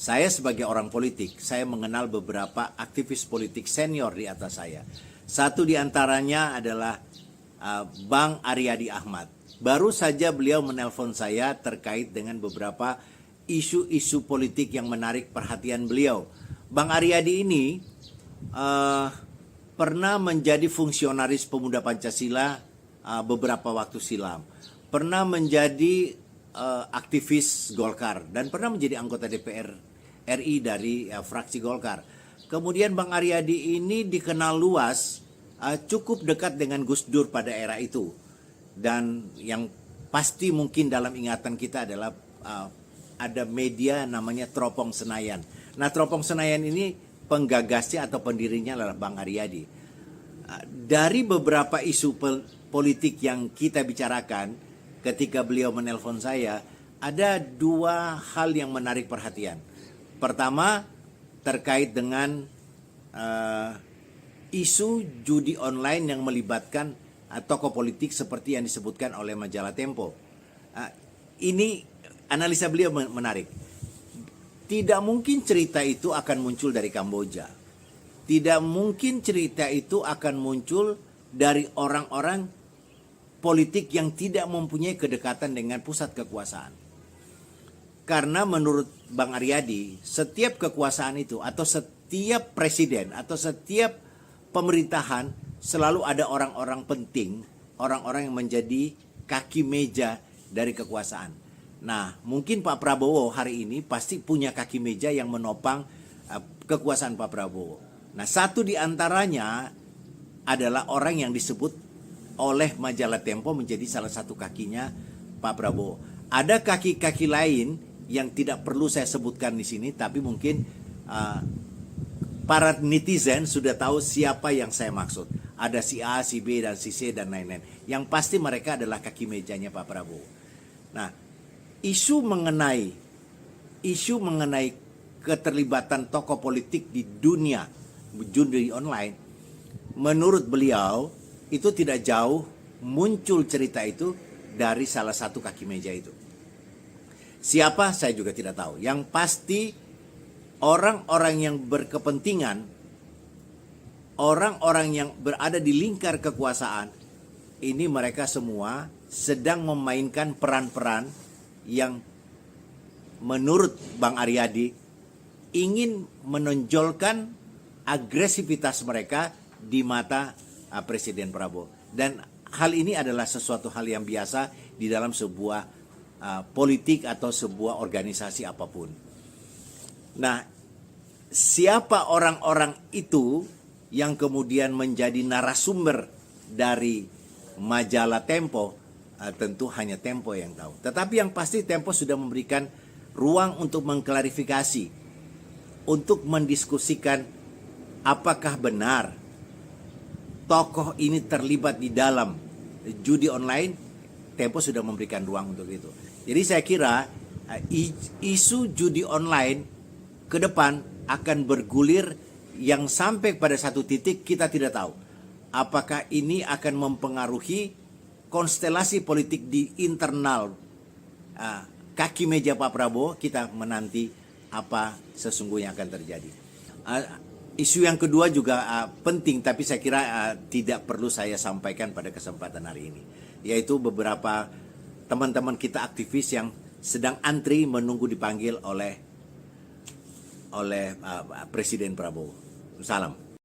Saya sebagai orang politik, saya mengenal beberapa aktivis politik senior di atas saya. Satu di antaranya adalah Bang Aryadi Ahmad. Baru saja beliau menelpon saya terkait dengan beberapa isu-isu politik yang menarik perhatian beliau. Bang Aryadi ini pernah menjadi fungsionaris pemuda Pancasila beberapa waktu silam. Pernah menjadi aktivis Golkar dan pernah menjadi anggota DPR RI dari fraksi Golkar. Kemudian Bang Aryadi ini dikenal luas, cukup dekat dengan Gus Dur pada era itu. Dan yang pasti mungkin dalam ingatan kita adalah ada media namanya Teropong Senayan. Nah, Teropong Senayan ini penggagasnya atau pendirinya adalah Bang Aryadi. Dari beberapa isu politik yang kita bicarakan, ketika beliau menelpon saya, ada dua hal yang menarik perhatian. Pertama, terkait dengan isu judi online yang melibatkan tokoh politik seperti yang disebutkan oleh majalah Tempo. Ini analisa beliau menarik. Tidak mungkin cerita itu akan muncul dari Kamboja. Tidak mungkin cerita itu akan muncul dari orang-orang politik yang tidak mempunyai kedekatan dengan pusat kekuasaan. Karena menurut Bang Aryadi, setiap kekuasaan itu atau setiap presiden atau setiap pemerintahan selalu ada orang-orang penting, orang-orang yang menjadi kaki meja dari kekuasaan. Nah, mungkin Pak Prabowo hari ini pasti punya kaki meja yang menopang kekuasaan Pak Prabowo. Nah, satu di antaranya adalah orang yang disebut oleh majalah Tempo menjadi salah satu kakinya Pak Prabowo. Ada kaki-kaki lain yang tidak perlu saya sebutkan di sini, tapi mungkin para netizen sudah tahu siapa yang saya maksud. Ada si A, si B, dan si C, dan lain-lain. Yang pasti mereka adalah kaki mejanya Pak Prabowo. Nah, isu mengenai keterlibatan tokoh politik di dunia judi online, menurut beliau itu tidak jauh muncul cerita itu dari salah satu kaki meja itu. Siapa saya juga tidak tahu. Yang pasti orang-orang yang berkepentingan, orang-orang yang berada di lingkar kekuasaan, ini mereka semua sedang memainkan peran-peran yang menurut Bang Aryadi ingin menonjolkan agresivitas mereka di mata Presiden Prabowo. Dan hal ini adalah sesuatu hal yang biasa di dalam sebuah politik atau sebuah organisasi apapun. Nah, siapa orang-orang itu yang kemudian menjadi narasumber dari majalah Tempo, tentu hanya Tempo yang tahu. Tetapi yang pasti Tempo sudah memberikan ruang untuk mengklarifikasi, untuk mendiskusikan apakah benar tokoh ini terlibat di dalam judi online. Tempo sudah memberikan ruang untuk itu. Jadi saya kira isu judi online ke depan akan bergulir yang sampai pada satu titik kita tidak tahu. Apakah ini akan mempengaruhi konstelasi politik di internal kaki meja Pak Prabowo? Kita menanti apa sesungguhnya akan terjadi. Isu yang kedua juga penting, tapi saya kira tidak perlu saya sampaikan pada kesempatan hari ini, yaitu beberapa teman-teman kita aktivis yang sedang antri menunggu dipanggil oleh Presiden Prabowo. Salam.